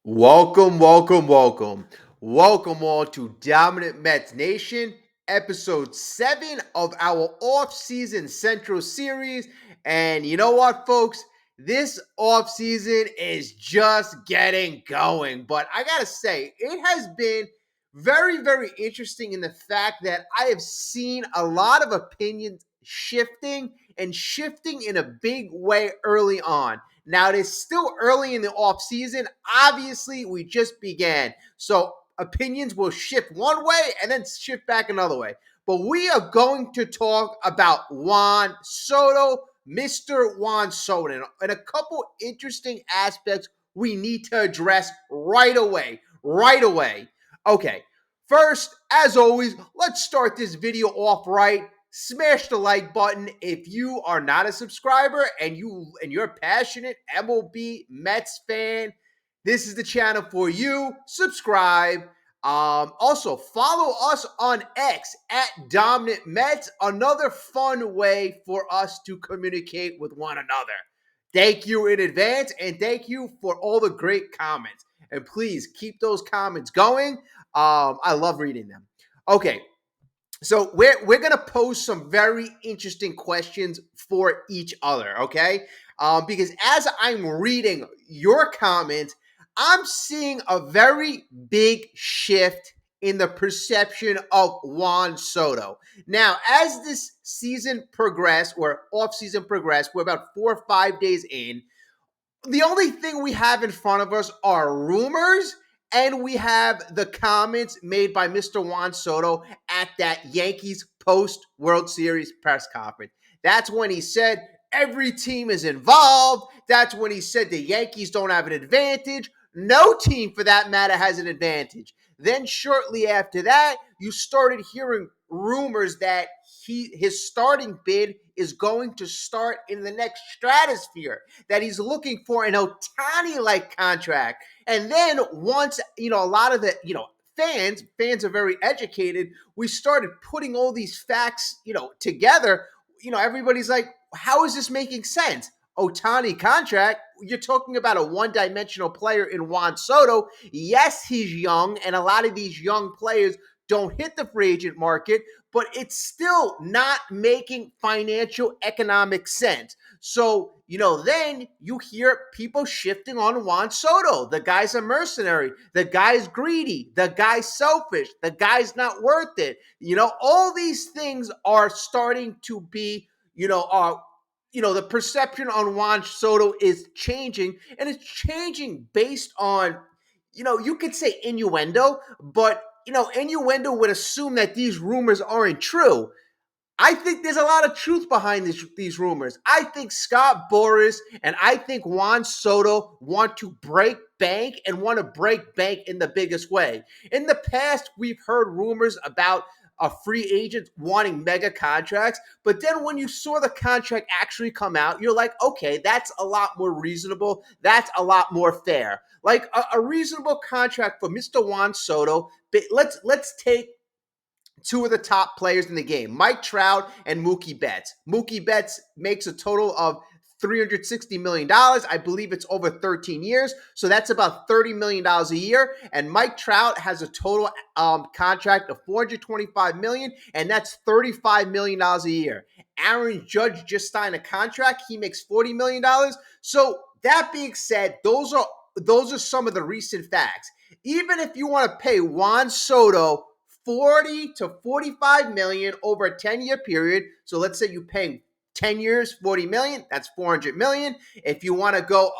Welcome, welcome, welcome. Welcome all to Dominant Mets Nation, episode 7 of our off-season Central Series. And you know what, folks? This off-season is just getting going. But I gotta say, it has been very, very interesting in the fact that I have seen a lot of opinions shifting and shifting in a big way early on. Now, it is still early in the offseason. Obviously, we just began. So opinions will shift one way and then shift back another way. But we are going to talk about Juan Soto, Mr. Juan Soto, and a couple interesting aspects we need to address right away. Right away. Okay, first, as always, let's start this video off right. Smash the like button if you are not a subscriber and you're a passionate MLB Mets fan. This is the channel for you. Subscribe. Also, follow us on X at Dominant Mets. Another fun way for us to communicate with one another. Thank you in advance, and thank you for all the great comments. And please keep those comments going. I love reading them. Okay, so we're gonna pose some very interesting questions for each other, okay? Because as I'm reading your comments, I'm seeing a very big shift in the perception of Juan Soto. Now, as this season progressed, or off-season progressed, we're about 4 or 5 days in. The only thing we have in front of us are rumors, and we have the comments made by Mr. Juan Soto at that Yankees post World Series press conference. That's when he said every team is involved. That's when he said the Yankees don't have an advantage. No team, for that matter, has an advantage. Then shortly after that, you started hearing rumors that his starting bid is going to start in the next stratosphere, that he's looking for an Ohtani-like contract. And then once, a lot of the, fans are very educated. We started putting all these facts, together. Everybody's like, how is this making sense? Ohtani contract, you're talking about a one-dimensional player in Juan Soto. Yes, he's young, and a lot of these young players don't hit the free agent market, but it's still not making financial economic sense. So, then you hear people shifting on Juan Soto. The guy's a mercenary. The guy's greedy. The guy's selfish. The guy's not worth it. All these things are starting to be, the perception on Juan Soto is changing, and it's changing based on, you could say innuendo, but, innuendo would assume that these rumors aren't true. I think there's a lot of truth behind these rumors. I think Scott Boras and I think Juan Soto want to break bank, and want to break bank in the biggest way. In the past, we've heard rumors about a free agent wanting mega contracts, but then when you saw the contract actually come out, you're like, okay, that's a lot more reasonable. That's a lot more fair. Like a reasonable contract for Mr. Juan Soto. But let's take two of the top players in the game, Mike Trout and Mookie Betts. Mookie Betts makes a total of $360 million. I believe it's over 13 years. So that's about $30 million a year. And Mike Trout has a total contract of $425 million, and that's $35 million a year. Aaron Judge just signed a contract. He makes $40 million. So that being said, those are some of the recent facts. Even if you want to pay Juan Soto 40 to 45 million over a 10-year period. So let's say you're paying 10 years, 40 million, that's 400 million. If you want to go,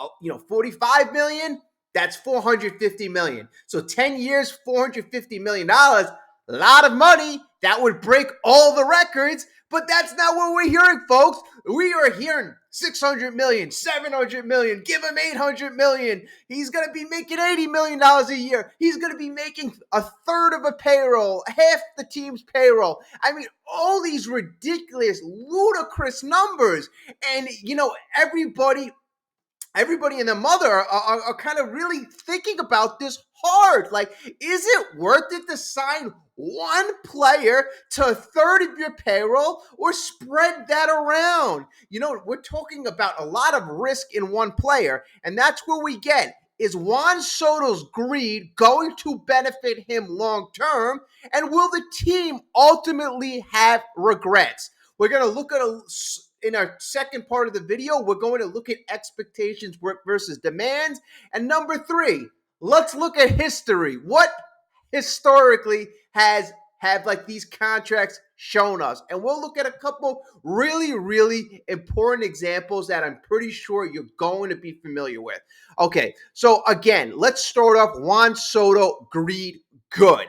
45 million, that's 450 million. So 10 years, $450 million, a lot of money. That would break all the records, but that's not what we're hearing, folks. We are hearing 600 million, 700 million, give him 800 million. He's going to be making $80 million a year. He's going to be making a third of a payroll, half the team's payroll. I mean, all these ridiculous, ludicrous numbers. And, everybody and their mother are kind of really thinking about this hard. Like, is it worth it to sign one player to a third of your payroll, or spread that around? We're talking about a lot of risk in one player, and that's where we get. is Juan Soto's greed going to benefit him long term? And will the team ultimately have regrets? We're going to look at in our second part of the video, we're going to look at expectations versus demands. And number three, let's look at history. What historically have like these contracts shown us? And we'll look at a couple really, really important examples that I'm pretty sure you're going to be familiar with. Okay, so again, let's start off Juan Soto, greed, good.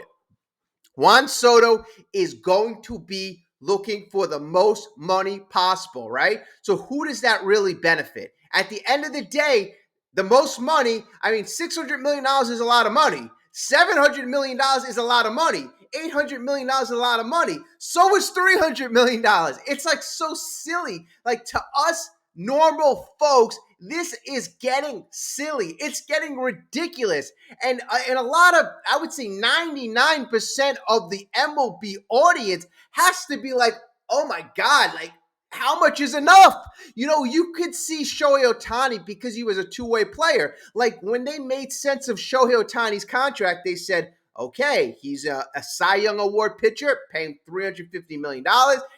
Juan Soto is going to be looking for the most money possible, right? So who does that really benefit? At the end of the day, the most money, I mean, $600 million is a lot of money. $700 million is a lot of money. $800 million is a lot of money. So is $300 million. It's like so silly. Like to us normal folks, this is getting silly. It's getting ridiculous. And a lot of, I would say 99% of the MLB audience has to be like, oh my God, like how much is enough? You know, you could see Shohei Ohtani because he was a two-way player. Like when they made sense of Shohei Ohtani's contract, they said, okay, he's a Cy Young Award pitcher, paying $350 million.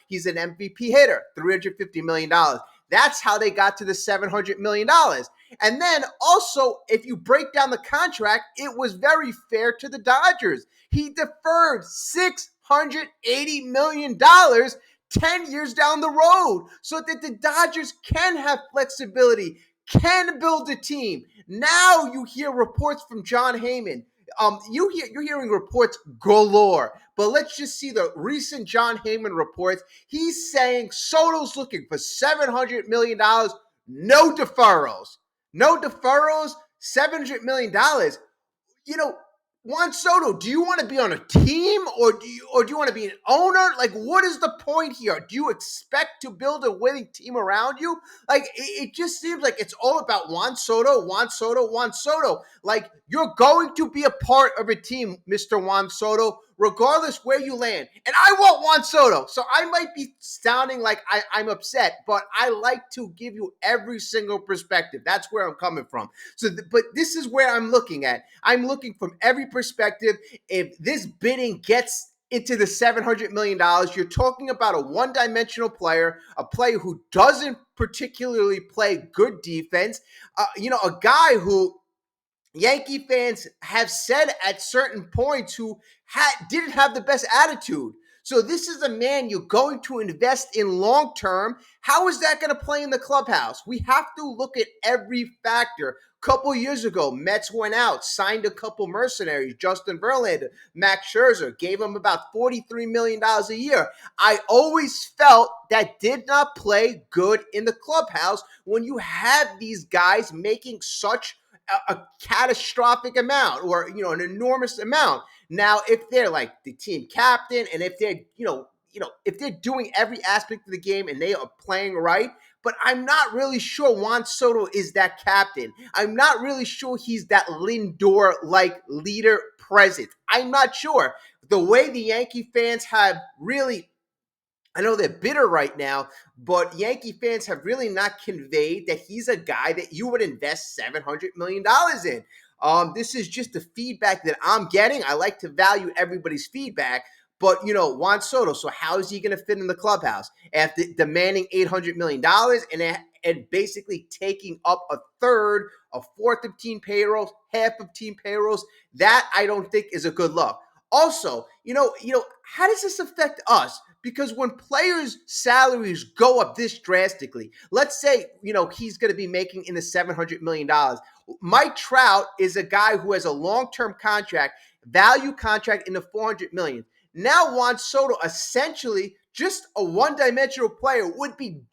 He's an MVP hitter, $350 million. That's how they got to the $700 million. And then also, if you break down the contract, it was very fair to the Dodgers. He deferred $680 million 10 years down the road so that the Dodgers can have flexibility, can build a team. Now you hear reports from John Heyman. You're hearing reports galore, but let's just see the recent John Heyman reports. He's saying Soto's looking for $700 million, no deferrals. No deferrals, $700 million. You know, Juan Soto, do you want to be on a team or do you want to be an owner? Like, what is the point here? Do you expect to build a winning team around you? Like, it just seems like it's all about Juan Soto, Juan Soto, Juan Soto. Like, you're going to be a part of a team, Mr. Juan Soto, regardless where you land. And I want Juan Soto. So I might be sounding like I'm upset, but I like to give you every single perspective. That's where I'm coming from. But this is where I'm looking at. I'm looking from every perspective. If this bidding gets into the $700 million, you're talking about a one-dimensional player, a player who doesn't particularly play good defense, a guy who Yankee fans have said at certain points who didn't have the best attitude. So this is a man you're going to invest in long term. How is that going to play in the clubhouse? We have to look at every factor. A couple years ago, Mets went out, signed a couple mercenaries, Justin Verlander, Max Scherzer, gave him about $43 million a year. I always felt that did not play good in the clubhouse when you have these guys making such a catastrophic amount or, an enormous amount. Now, if they're like the team captain and if they're, if they're doing every aspect of the game and they are playing right, but I'm not really sure Juan Soto is that captain. I'm not really sure he's that Lindor-like leader present. I'm not sure. The way the Yankee fans have really, I know they're bitter right now, but Yankee fans have really not conveyed that he's a guy that you would invest $700 million in. This is just the feedback that I'm getting. I like to value everybody's feedback, but, Juan Soto, so how is he going to fit in the clubhouse after demanding $800 million and basically taking up a third, a fourth of team payrolls, half of team payrolls? That I don't think is a good look. Also, how does this affect us? Because when players' salaries go up this drastically, let's say, he's going to be making in the $700 million. Mike Trout is a guy who has a long-term contract, value contract in the $400 million. Now Juan Soto, essentially just a one-dimensional player, would be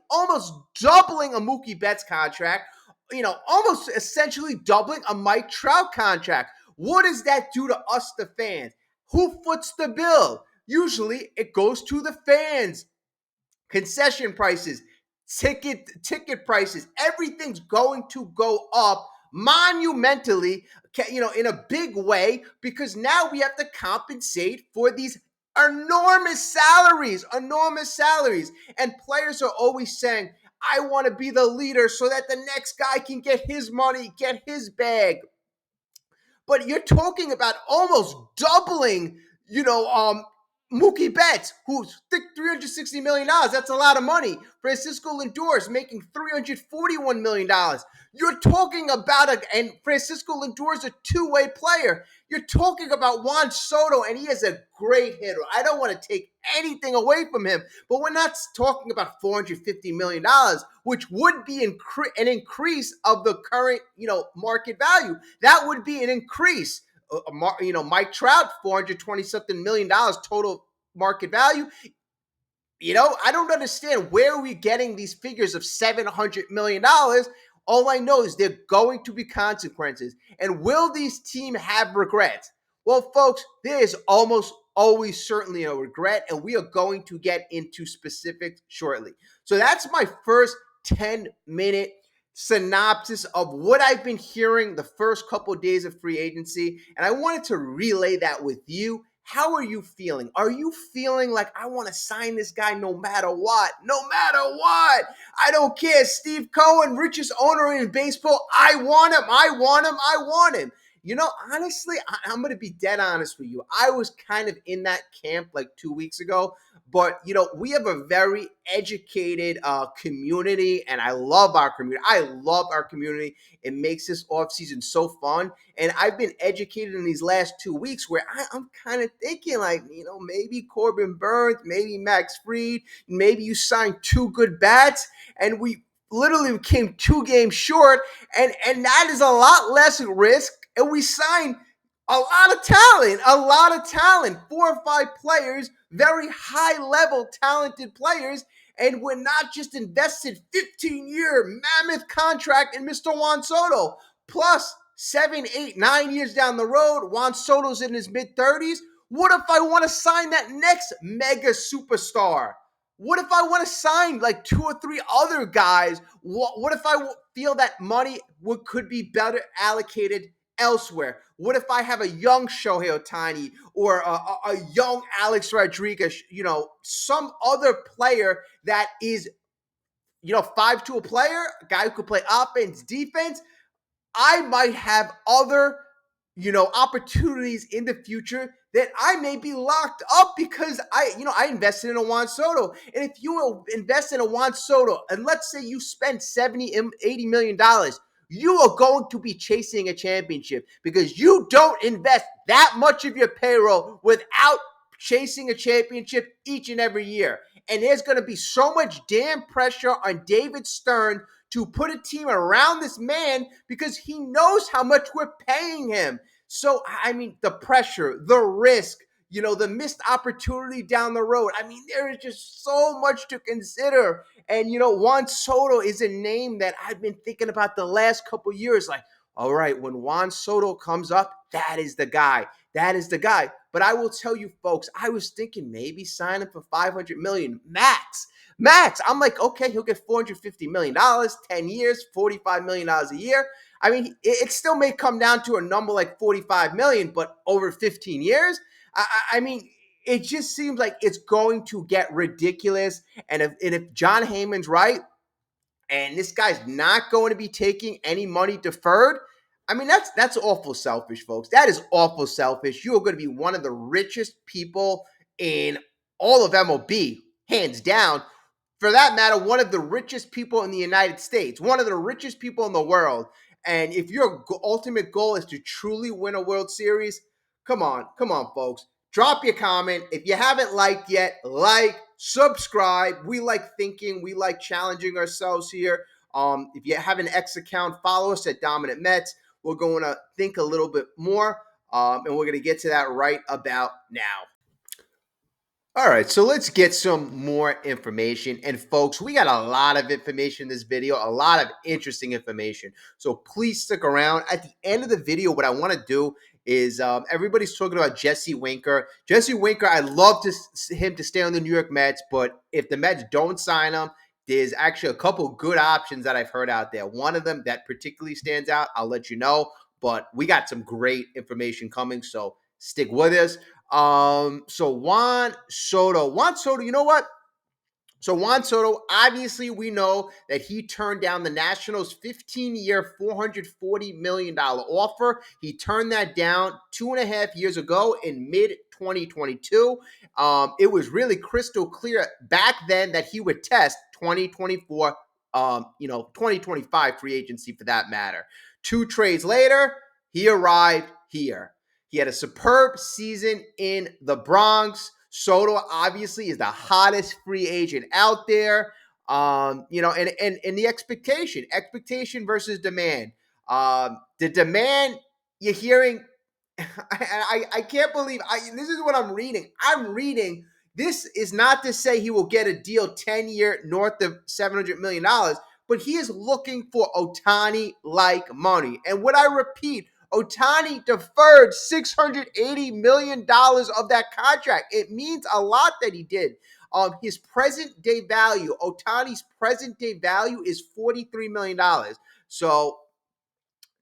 almost doubling a Mookie Betts contract, almost essentially doubling a Mike Trout contract. What does that do to us, the fans? Who foots the bill? Usually it goes to the fans. Concession prices, ticket prices, everything's going to go up monumentally, in a big way, because now we have to compensate for these enormous salaries. And players are always saying, I want to be the leader so that the next guy can get his money, get his bag. But you're talking about almost doubling, you know, Mookie Betts, who's $360 million. That's a lot of money. Francisco Lindor is making $341 million. You're talking about and Francisco Lindor is a two-way player. You're talking about Juan Soto, and he is a great hitter. I don't want to take anything away from him, but we're not talking about $450 million, which would be an increase of the current, market value. That would be an increase. Mike Trout, 420 something million dollars total market value. I don't understand where we're getting these figures of $700 million. All I know is there are going to be consequences. And will these teams have regrets? Well, folks, there is almost always certainly a regret, and we are going to get into specifics shortly. So that's my first 10-minute synopsis of what I've been hearing the first couple of days of free agency, and I wanted to relay that with you. How are you feeling? Are you feeling like I want to sign this guy no matter what? No matter what. I don't care. Steve Cohen, richest owner in baseball. I want him. I want him. I want him. Honestly, I'm going to be dead honest with you. I was kind of in that camp like 2 weeks ago. But, we have a very educated community, and I love our community. I love our community. It makes this offseason so fun. And I've been educated in these last 2 weeks where I'm kind of thinking like, maybe Corbin Burns, maybe Max Fried, maybe you signed two good bats, and we literally came 2 games short, and that is a lot less risk, and we signed a lot of talent, 4 or 5 players, very high level talented players, and we're not just invested 15-year mammoth contract in Mr. Juan Soto. Plus 7, 8, 9 years down the road, Juan Soto's in his mid-30s. What if I want to sign that next mega superstar? What if I want to sign like 2 or 3 other guys? What if I feel that money could be better allocated elsewhere? What if I have a young Shohei Ohtani or a young Alex Rodriguez, some other player that is, 5-tool player, a guy who could play offense, defense? I might have other, opportunities in the future that I may be locked up because I invested in a Juan Soto. And if you invest in a Juan Soto, and let's say you spend $80 million, you are going to be chasing a championship because you don't invest that much of your payroll without chasing a championship each and every year. And there's going to be so much damn pressure on David Stern to put a team around this man because he knows how much we're paying him. So, the pressure, the risk, the missed opportunity down the road. There is just so much to consider. And, Juan Soto is a name that I've been thinking about the last couple of years. Like, all right, when Juan Soto comes up, that is the guy. That is the guy. But I will tell you, folks, I was thinking maybe sign him for $500 million max. I'm like, okay, he'll get $450 million, 10 years, $45 million a year. It still may come down to a number like $45 million, but over 15 years, it just seems like it's going to get ridiculous. And if John Heyman's right, and this guy's not going to be taking any money deferred, that's awful selfish, folks. That is awful selfish. You are going to be one of the richest people in all of MLB, hands down. For that matter, one of the richest people in the United States, one of the richest people in the world. And if your ultimate goal is to truly win a World Series, come on, folks. Drop your comment. If you haven't liked yet, like, subscribe. We like thinking. We like challenging ourselves here. If you have an X account, follow us at Dominant Mets. We're going to think a little bit more, and we're going to get to that right about now. All right, so let's get some more information. And folks, we got a lot of information in this video, a lot of interesting information. So please stick around. At the end of the video, what I want to do is everybody's talking about Jesse Winker. Jesse Winker, I'd love him to stay on the New York Mets, but if the Mets don't sign him, there's actually a couple good options that I've heard out there. One of them that particularly stands out, I'll let you know, but we got some great information coming, so stick with us. So Juan Soto, you know what? So Juan Soto, obviously we know that he turned down the Nationals' 15-year, $440 million offer. He turned that down 2.5 years ago in mid-2022. It was really crystal clear back then that he would test 2024, 2025 free agency for that matter. 2 trades later, he arrived here. He had a superb season in the Bronx. Soto obviously is the hottest free agent out there. And the expectation versus demand. The demand you're hearing, I can't believe this is what I'm reading. I'm reading this is not to say he will get a deal 10-year north of $700 million, but he is looking for Ohtani-like money. And what I repeat, Ohtani deferred $680 million of that contract. It means a lot that he did. His present day value, Ohtani's present day value is $43 million. So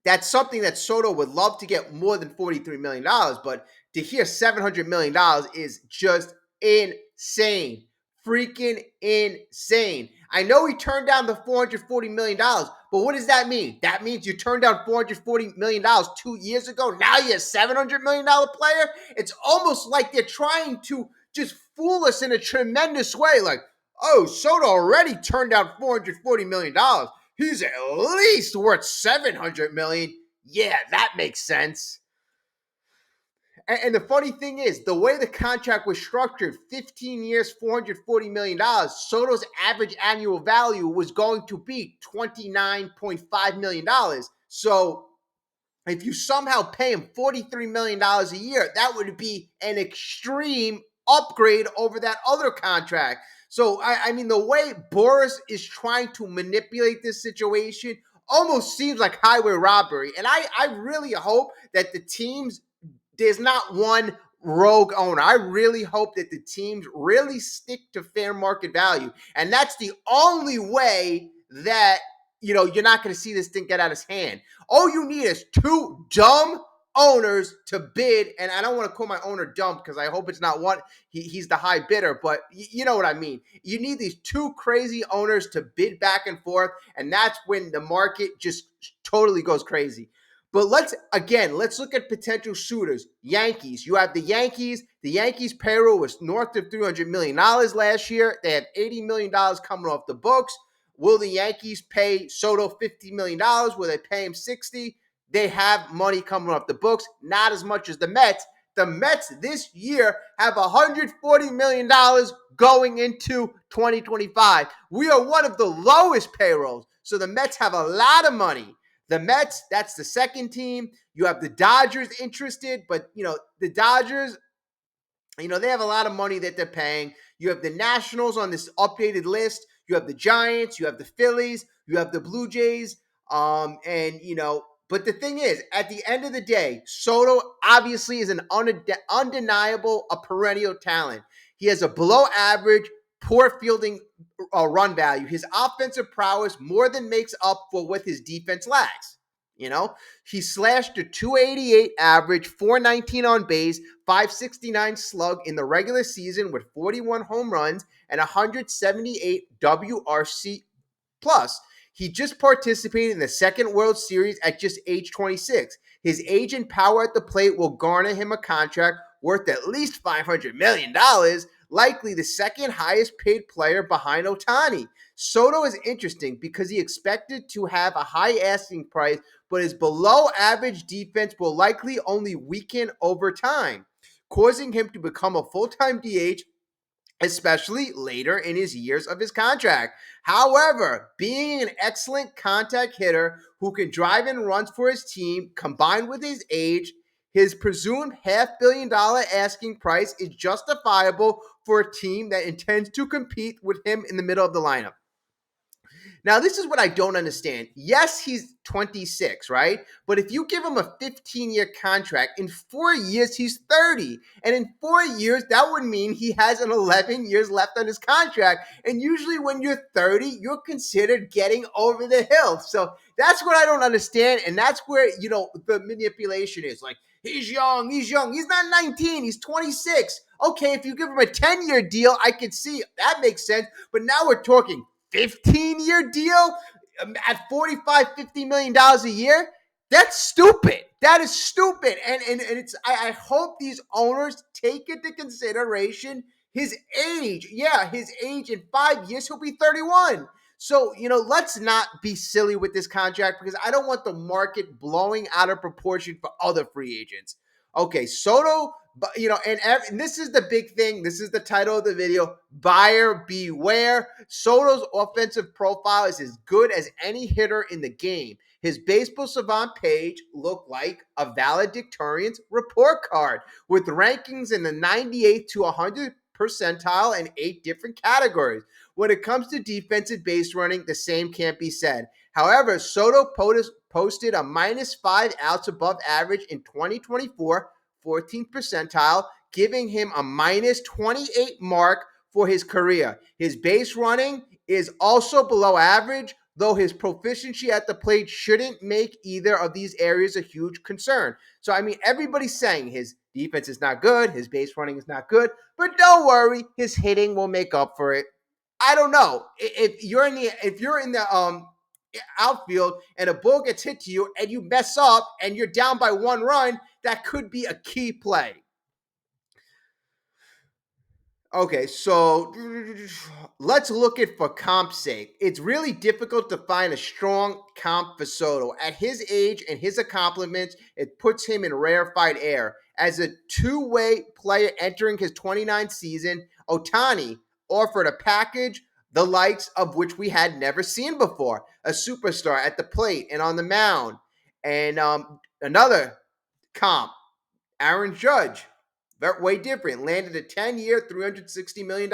that's something that Soto would love to get more than $43 million, but to hear $700 million is just insane. Freaking insane. I know he turned down the $440 million, but what does that mean? That means you turned down $440 million 2 years ago. Now you're a $700 million player? It's almost like they're trying to just fool us in a tremendous way. Like, oh, Soto already turned down $440 million. He's at least worth $700 million. Yeah, that makes sense. And the funny thing is, the way the contract was structured, 15 years, $440 million, Soto's average annual value was going to be $29.5 million. So if you somehow pay him $43 million a year, that would be an extreme upgrade over that other contract. So, I mean, the way Boras is trying to manipulate this situation almost seems like highway robbery. And I really hope that the teams, there's not one rogue owner. I really hope that the teams really stick to fair market value. And that's the only way that, you're not going to see this thing get out of hand. All you need is two dumb owners to bid, and I don't want to call my owner dumb because I hope it's not one. He's the high bidder, but you know what I mean. You need these two crazy owners to bid back and forth, and that's when the market just totally goes crazy. But let's look at potential suitors. Yankees. You have the Yankees. The Yankees payroll was north of $300 million last year. They have $80 million coming off the books. Will the Yankees pay Soto $50 million? Will they pay him $60? They have money coming off the books, not as much as the Mets. The Mets this year have $140 million going into 2025. We are one of the lowest payrolls, so the Mets have a lot of money. The Mets, that's the second team. You have the Dodgers interested, but, the Dodgers, they have a lot of money that they're paying. You have the Nationals on this updated list. You have the Giants. You have the Phillies. You have the Blue Jays. But the thing is, at the end of the day, Soto obviously is an undeniable, a perennial talent. He has a below average, poor fielding run value. His offensive prowess more than makes up for what his defense lacks. He slashed a 288 average, 419 on base, 569 slug in the regular season with 41 home runs and 178 WRC plus. He just participated in the second World Series at just age 26. His age and power at the plate will garner him a contract worth at least $500 million, likely the second highest paid player behind Ohtani. Soto is interesting because he expected to have a high asking price, but his below average defense will likely only weaken over time, causing him to become a full-time DH, especially later in his years of his contract. However, being an excellent contact hitter who can drive in runs for his team, combined with his age, his presumed $500 million asking price is justifiable for a team that intends to compete with him in the middle of the lineup. Now, this is what I don't understand. Yes, he's 26, right? But if you give him a 15-year contract, in 4 years, he's 30. And in 4 years, that would mean he has an 11 years left on his contract. And usually when you're 30, you're considered getting over the hill. So that's what I don't understand. And that's where, the manipulation is. Like, he's young. He's not 19. He's 26. Okay, if you give him a 10-year deal, I can see that makes sense. But now we're talking 15-year deal at 45, $50 million a year. That's stupid. That is stupid. And it's I hope these owners take into consideration his age. Yeah, his age. In 5 years, he'll be 31. So, let's not be silly with this contract because I don't want the market blowing out of proportion for other free agents. Okay, Soto, and this is the big thing. This is the title of the video. Buyer beware. Soto's offensive profile is as good as any hitter in the game. His Baseball Savant page looked like a valedictorian's report card with rankings in the 98th to 100th percentile in 8 different categories. When it comes to defensive base running, the same can't be said. However, Soto posted a minus 5 outs above average in 2024, 14th percentile, giving him a minus 28 mark for his career. His base running is also below average, though his proficiency at the plate shouldn't make either of these areas a huge concern. So, everybody's saying his defense is not good, his base running is not good, but don't worry, his hitting will make up for it. I don't know. If you're in the outfield and a ball gets hit to you and you mess up and you're down by 1 run, that could be a key play. Okay, so let's look at for comp's sake. It's really difficult to find a strong comp for Soto. At his age and his accomplishments, it puts him in rarefied air. As a two-way player entering his 29th season, Ohtani offered a package the likes of which we had never seen before. A superstar at the plate and on the mound. And another comp, Aaron Judge, way different, landed a 10-year, $360 million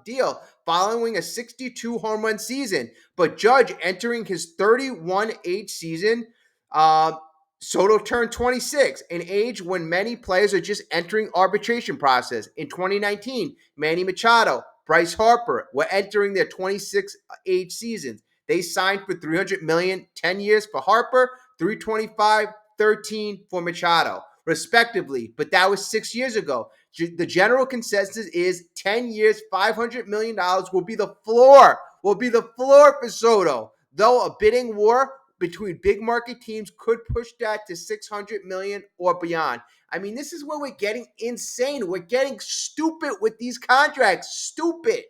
deal following a 62 home run season. But Judge entering his 31 age season, Soto turned 26, an age when many players are just entering arbitration process. In 2019, Manny Machado, Bryce Harper were entering their 26 age seasons. They signed for $300 million, 10 years for Harper, 325, 13 for Machado, respectively. But that was 6 years ago. The general consensus is 10 years, $500 million will be the floor. For Soto. Though a bidding war between big market teams could push that to $600 million or beyond. This is where we're getting insane. We're getting stupid with these contracts. Stupid.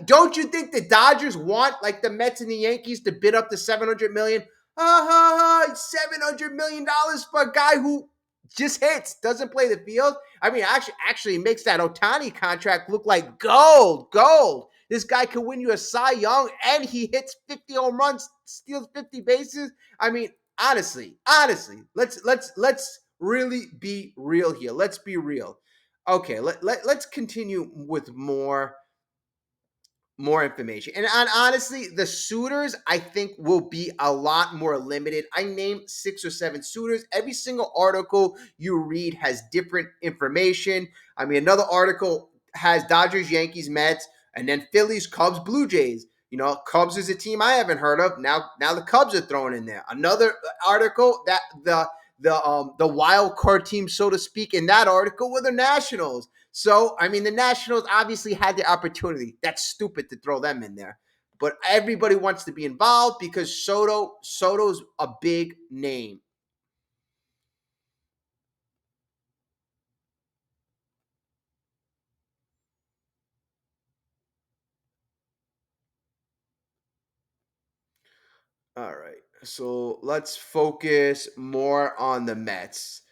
Don't you think the Dodgers want, like the Mets and the Yankees, to bid up to $700 million? $700 million for a guy who just hits, doesn't play the field. Actually makes that Ohtani contract look like gold. This guy can win you a Cy Young, and he hits 50 home runs, steals 50 bases. Honestly, let's really be real here. Let's be real. Okay, let's continue with more information. And honestly, the suitors, I think, will be a lot more limited. I named 6 or 7 suitors. Every single article you read has different information. Another article has Dodgers, Yankees, Mets, and then Phillies, Cubs, Blue Jays. Cubs is a team I haven't heard of. Now the Cubs are thrown in there. Another article that the wild card team, so to speak, in that article were the Nationals. So, the Nationals obviously had the opportunity. That's stupid to throw them in there. But everybody wants to be involved because Soto's a big name. All right. So let's focus more on the Mets.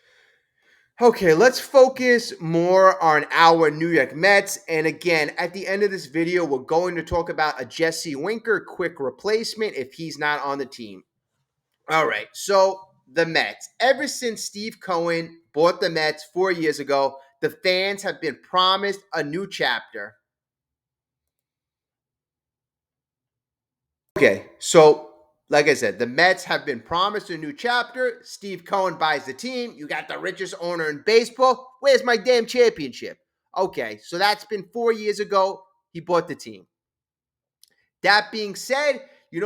Okay, let's focus more on our New York Mets. And again, at the end of this video, we're going to talk about a Jesse Winker quick replacement if he's not on the team. All right, so the Mets. Ever since Steve Cohen bought the Mets 4 years ago, the fans have been promised a new chapter. Okay, so like I said, the Mets have been promised a new chapter. Steve Cohen buys the team. You got the richest owner in baseball. Where's my damn championship? Okay, so that's been 4 years ago. He bought the team. That being said,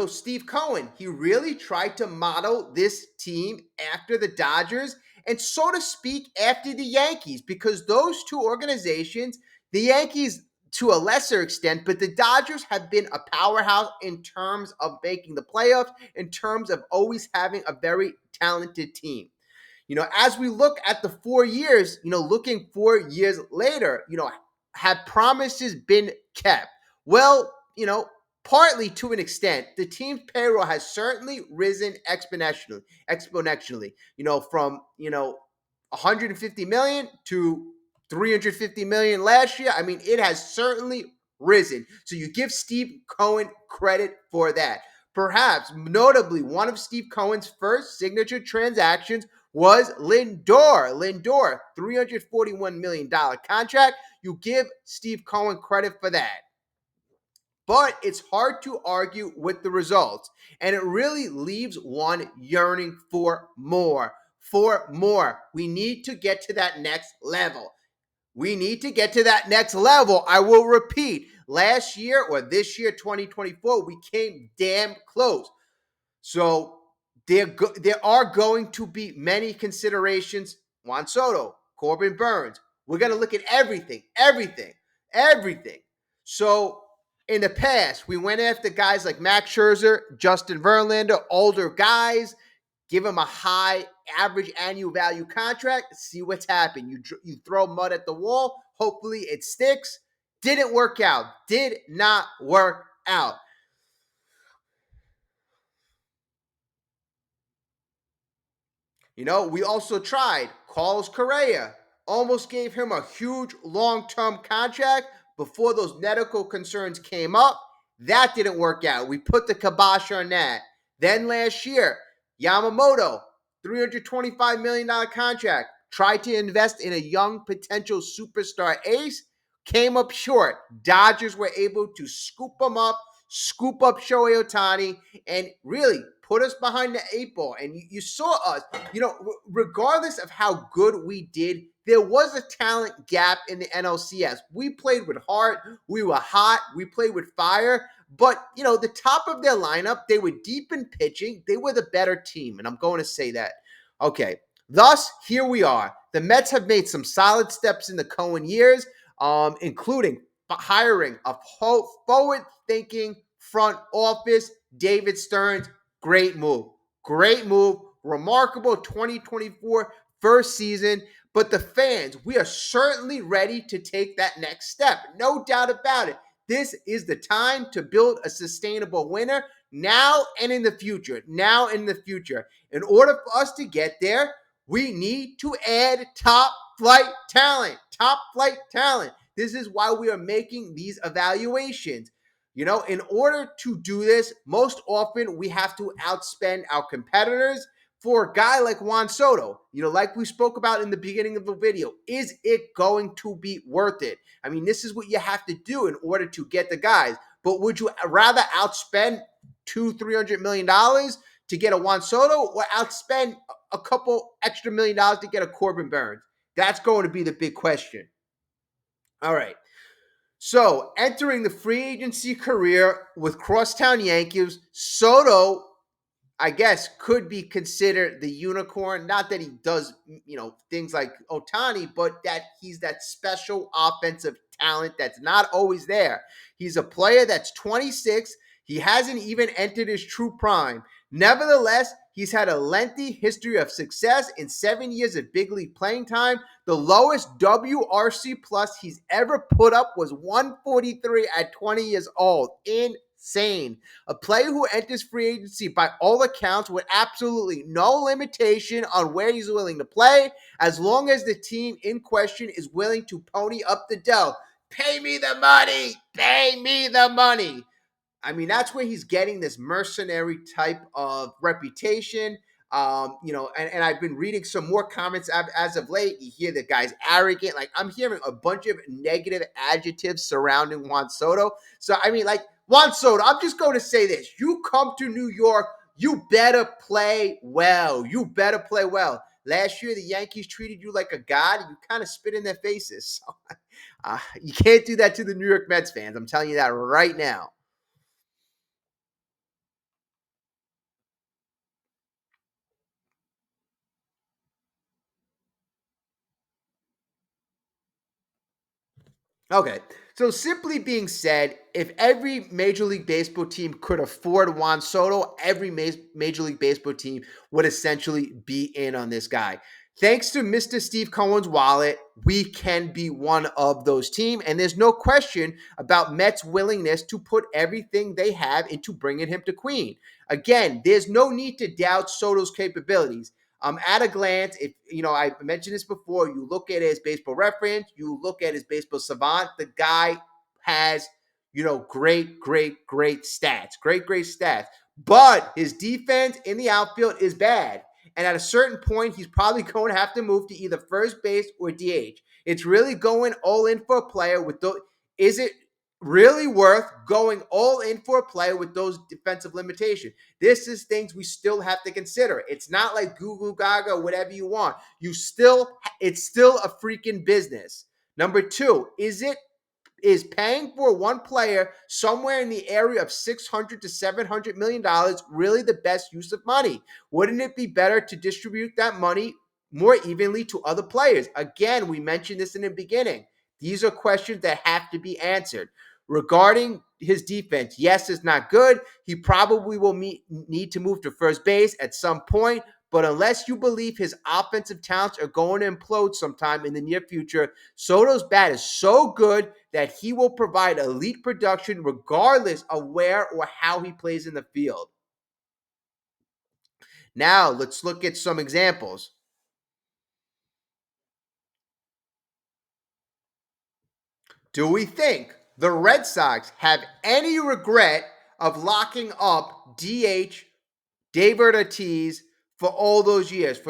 Steve Cohen, he really tried to model this team after the Dodgers. and so to speak, after the Yankees, because those two organizations, the Yankees to a lesser extent, but the Dodgers have been a powerhouse in terms of making the playoffs, in terms of always having a very talented team. As we look at the 4 years, looking 4 years later, have promises been kept? Well, partly to an extent, the team's payroll has certainly risen exponentially, from, 150 million to 350 million last year. I mean, it has certainly risen. So you give Steve Cohen credit for that. Perhaps notably, one of Steve Cohen's first signature transactions was Lindor. Lindor, $341 million contract. You give Steve Cohen credit for that. But it's hard to argue with the results. And it really leaves one yearning for more. For more. We need to get to that next level. We need to get to that next level. I will repeat, last year or this year, 2024, we came damn close. So there are going to be many considerations. Juan Soto, Corbin Burns. We're going to look at everything. So in the past, we went after guys like Max Scherzer, Justin Verlander, older guys, give them a high average annual value contract, see what's happened. You throw mud at the wall, hopefully it sticks. Didn't work out. Did not work out. We also tried Carlos Correa. Almost gave him a huge long-term contract before those medical concerns came up. That didn't work out. We put the kibosh on that. Then last year, Yamamoto, $325 million contract. Tried to invest in a young potential superstar ace. Came up short. Dodgers were able to scoop him up, scoop up Shohei Ohtani, and really put us behind the eight ball. And you saw us, regardless of how good we did, there was a talent gap in the NLCS. We played with heart. We were hot. We played with fire. But, the top of their lineup, they were deep in pitching. They were the better team. And I'm going to say that. Okay. Thus, here we are. The Mets have made some solid steps in the Cohen years, including hiring a forward-thinking front office, David Stearns. Great move. Great move. Remarkable 2024 first season. But the fans, we are certainly ready to take that next step. No doubt about it. This is the time to build a sustainable winner now and in the future. Now and in the future. In order for us to get there, we need to add top flight talent. Top flight talent. This is why we are making these evaluations. In order to do this, most often we have to outspend our competitors. For a guy like Juan Soto, like we spoke about in the beginning of the video, is it going to be worth it? I mean, this is what you have to do in order to get the guys. But would you rather outspend $200-300 million to get a Juan Soto, or outspend a couple extra $1 million to get a Corbin Burns? That's going to be the big question. All right. So, entering the free agency career with Crosstown Yankees, Soto, I guess, could be considered the unicorn. Not that he does, things like Ohtani, but that he's that special offensive talent that's not always there. He's a player that's 26. He hasn't even entered his true prime. Nevertheless, he's had a lengthy history of success in 7 years of big league playing time. The lowest WRC plus he's ever put up was 143 at 20 years old. Insane. A player who enters free agency by all accounts with absolutely no limitation on where he's willing to play, as long as the team in question is willing to pony up the dough. Pay me the money. Pay me the money. I mean, that's where he's getting this mercenary type of reputation. And I've been reading some more comments as of late. You hear the guy's arrogant. Like, I'm hearing a bunch of negative adjectives surrounding Juan Soto. So, I mean, like, Juan Soto, I'm just going to say this. You come to New York, you better play well. You better play well. Last year, the Yankees treated you like a god, and you kind of spit in their faces. So, you can't do that to the New York Mets fans. I'm telling you that right now. Okay. So simply being said, if every Major League Baseball team could afford Juan Soto, every Major League Baseball team would essentially be in on this guy. Thanks to Mr. Steve Cohen's wallet, we can be one of those teams. And there's no question about Mets' willingness to put everything they have into bringing him to Queen. Again, there's no need to doubt Soto's capabilities. At a glance, if I mentioned this before, you look at his baseball reference, you look at his baseball savant, the guy has, great, great, great stats. Great, great stats. But his defense in the outfield is bad. And at a certain point, he's probably going to have to move to either first base or DH. It's really going all in for a player with those. Is it really worth going all in for a player with those defensive limitations? This is things we still have to consider. It's not like goo goo gaga, whatever you want. It's still a freaking business. Number two, is paying for one player somewhere in the area of $600 to $700 million really the best use of money? Wouldn't it be better to distribute that money more evenly to other players? Again, we mentioned this in the beginning. These are questions that have to be answered. Regarding his defense, yes, it's not good. He probably will need to move to first base at some point. But unless you believe his offensive talents are going to implode sometime in the near future, Soto's bat is so good that he will provide elite production regardless of where or how he plays in the field. Now, let's look at some examples. Do we think the Red Sox have any regret of locking up DH David Ortiz for all those years?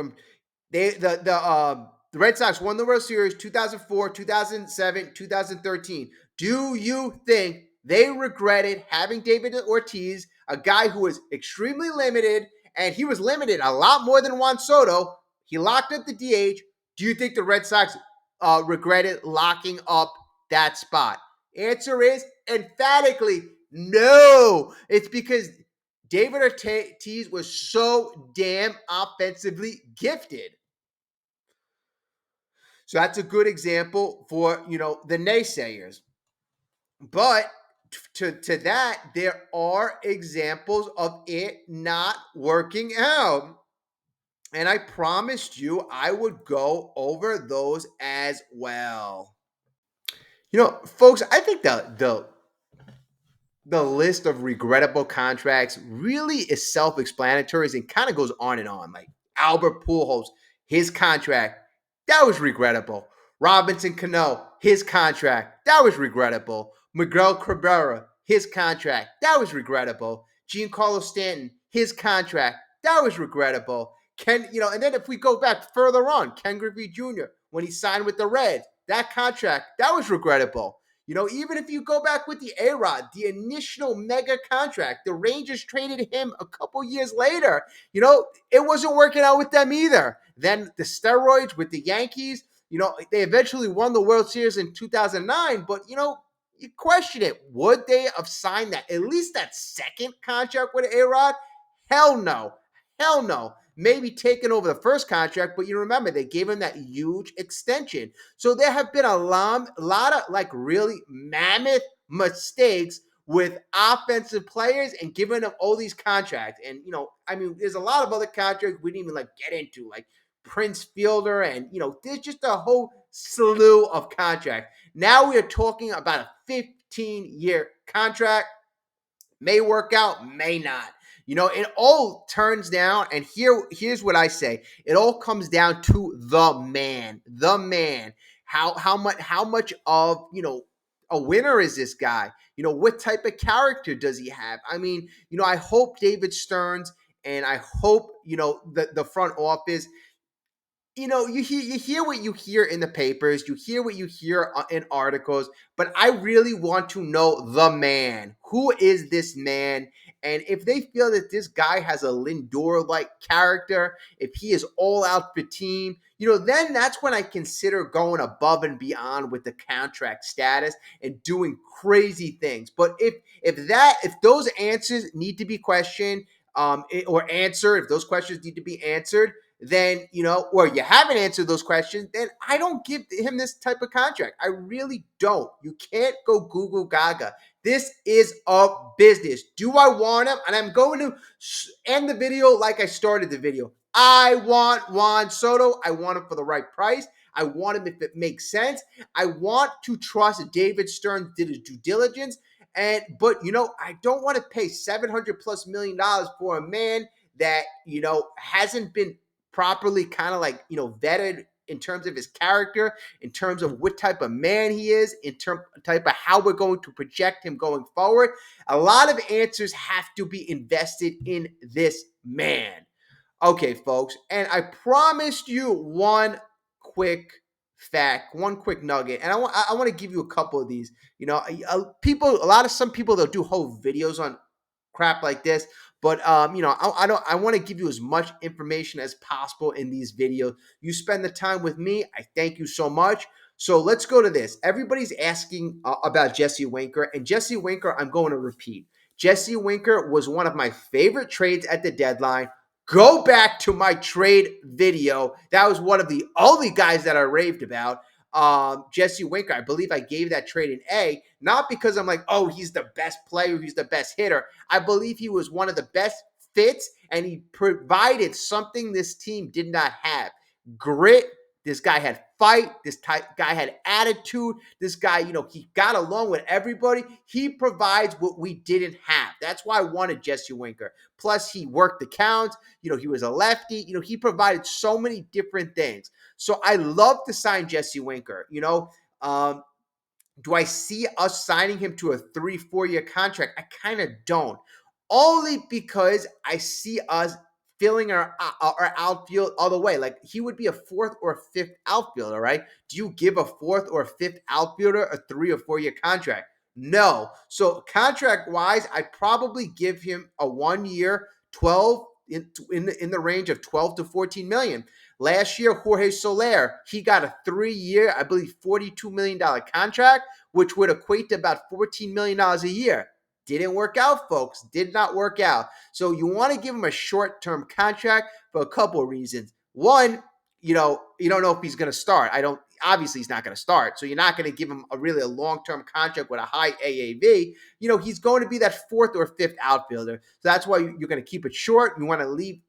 The Red Sox won the World Series 2004, 2007, 2013. Do you think they regretted having David Ortiz, a guy who was extremely limited, and he was limited a lot more than Juan Soto? He locked up the DH. Do you think the Red Sox regretted locking up that spot? Answer is emphatically no. It's because David Ortiz was so damn offensively gifted. So that's a good example for, the naysayers. But to that, there are examples of it not working out. And I promised you I would go over those as well. Folks, I think the list of regrettable contracts really is self-explanatory and kind of goes on and on. Like Albert Pujols, his contract, that was regrettable. Robinson Cano, his contract, that was regrettable. Miguel Cabrera, his contract, that was regrettable. Giancarlo Stanton, his contract, that was regrettable. And then if we go back further on, Ken Griffey Jr., when he signed with the Reds, that contract, that was regrettable. Even if you go back with the A-Rod, the initial mega contract, the Rangers traded him a couple years later. It wasn't working out with them either. Then the steroids with the Yankees, they eventually won the World Series in 2009, but, you question it. Would they have signed at least that second contract with A-Rod? Hell no. Hell no. Maybe taking over the first contract, but you remember they gave him that huge extension. So there have been a lot of like really mammoth mistakes with offensive players and giving them all these contracts. And, there's a lot of other contracts we didn't even like get into, like Prince Fielder, and, there's just a whole slew of contracts. Now we are talking about a 15-year contract. May work out, may not. It all turns down, and here's what I say. It all comes down to the man. The man. How much of, a winner is this guy? What type of character does he have? I hope David Stearns, and I hope, the front office, you hear what you hear in the papers, you hear what you hear in articles, but I really want to know the man. Who is this man? And if they feel that this guy has a Lindor-like character, if he is all out for team, then that's when I consider going above and beyond with the contract status and doing crazy things. But if those answers need to be questioned, or answered, if those questions need to be answered, then, or you haven't answered those questions, then I don't give him this type of contract. I really don't. You can't go Google Gaga. This is a business. Do I want him? And I'm going to end the video like I started the video. I want Juan Soto. I want him for the right price. I want him if it makes sense. I want to trust David Stern did his due diligence. But I don't want to pay $700+ million for a man that hasn't been properly kind of like vetted in terms of his character, in terms of what type of man he is, in type of how we're going to project him going forward. A lot of answers have to be invested in this man. Okay, folks, and I promised you one quick fact, one quick nugget, and I want to give you a couple of these. Some people they'll do whole videos on crap like this, but I want to give you as much information as possible in these videos. You spend the time with me, I thank you so much. So let's go to this. Everybody's asking about Jesse Winker, and Jesse Winker, I'm going to repeat. Jesse Winker was one of my favorite trades at the deadline. Go back to my trade video. That was one of the only guys that I raved about. Jesse Winker, I believe I gave that trade an A, not because I'm like, oh, he's the best player, he's the best hitter. I believe he was one of the best fits, and he provided something this team did not have. Grit. This guy had fight. This guy had attitude. This guy, he got along with everybody. He provides what we didn't have. That's why I wanted Jesse Winker. Plus, he worked the counts. He was a lefty. He provided so many different things. So I love to sign Jesse Winker. Do I see us signing him to a 3-4 year contract? I kind of don't. Only because I see us filling our outfield all the way. Like, he would be a 4th or 5th outfielder, right? Do you give a 4th or 5th outfielder a 3 or 4 year contract? No. So contract wise, I'd probably give him a 1 year, 12 in the range of 12 to 14 million. Last year, Jorge Soler, he got a 3-year, I believe, $42 million contract, which would equate to about $14 million a year. Didn't work out, folks. Did not work out. So you want to give him a short-term contract for a couple of reasons. One, you don't know if he's going to start. Obviously he's not going to start. So you're not going to give him a long-term contract with a high AAV. He's going to be that 4th or 5th outfielder. So that's why you're going to keep it short. You want to leave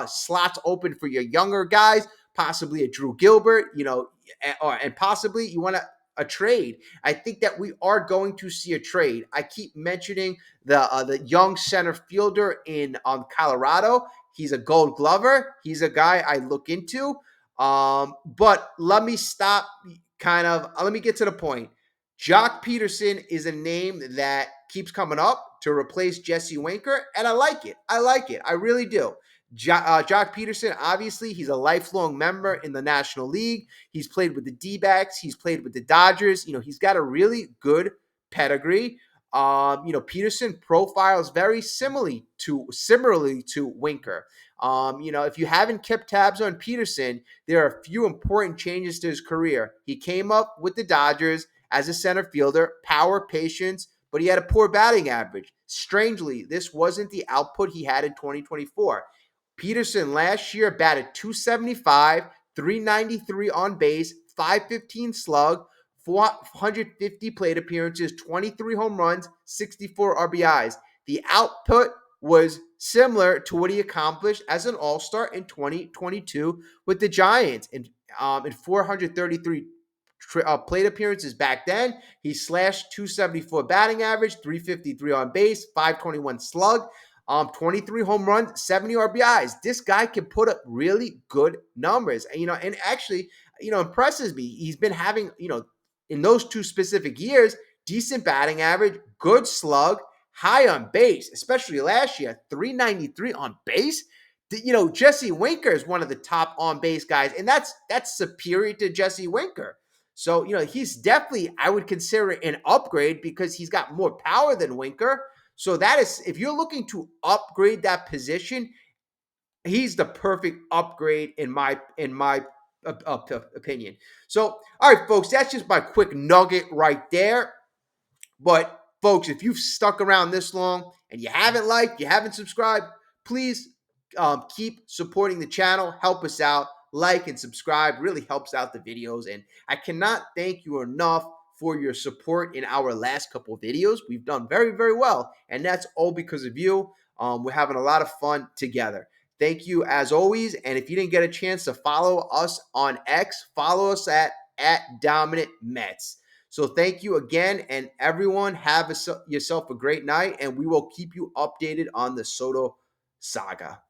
slots open for your younger guys, possibly a Drew Gilbert, and possibly you want a trade. I think that we are going to see a trade. I keep mentioning the young center fielder in Colorado. He's a Gold Glover. He's a guy I look into. But let me stop. Let me get to the point. Jock Peterson is a name that keeps coming up to replace Jesse Winker, and I like it. I really do. Jock Peterson, obviously, he's a lifelong member in the National League. He's played with the D-backs. He's played with the Dodgers. He's got a really good pedigree. Peterson profiles very similarly to Winker. If you haven't kept tabs on Peterson, there are a few important changes to his career. He came up with the Dodgers as a center fielder, power, patience, but he had a poor batting average. Strangely, this wasn't the output he had in 2024. Peterson last year batted .275, .393 on base, .515 slug, 450 plate appearances, 23 home runs, 64 RBIs. The output was similar to what he accomplished as an all-star in 2022 with the Giants. In 433 plate appearances back then, he slashed .274 batting average, 353 on base, 521 slug, 23 home runs, 70 RBIs. This guy can put up really good numbers. And actually, impresses me. He's been having, in those 2 specific years, decent batting average, good slug, high on base, especially last year, 393 on base. Jesse Winker is one of the top on base guys, and that's superior to Jesse Winker. So, he's definitely, I would consider an upgrade because he's got more power than Winker. So that is, if you're looking to upgrade that position, he's the perfect upgrade in my opinion. So, all right, folks, that's just my quick nugget right there. But, folks, if you've stuck around this long and you haven't liked, you haven't subscribed, please keep supporting the channel. Help us out. Like and subscribe really helps out the videos. And I cannot thank you enough for your support in our last couple of videos. We've done very, very well. And that's all because of you. We're having a lot of fun together. Thank you as always. And if you didn't get a chance to follow us on X, follow us at Dominant Mets. So thank you again, and everyone have yourself a great night, and we will keep you updated on the Soto saga.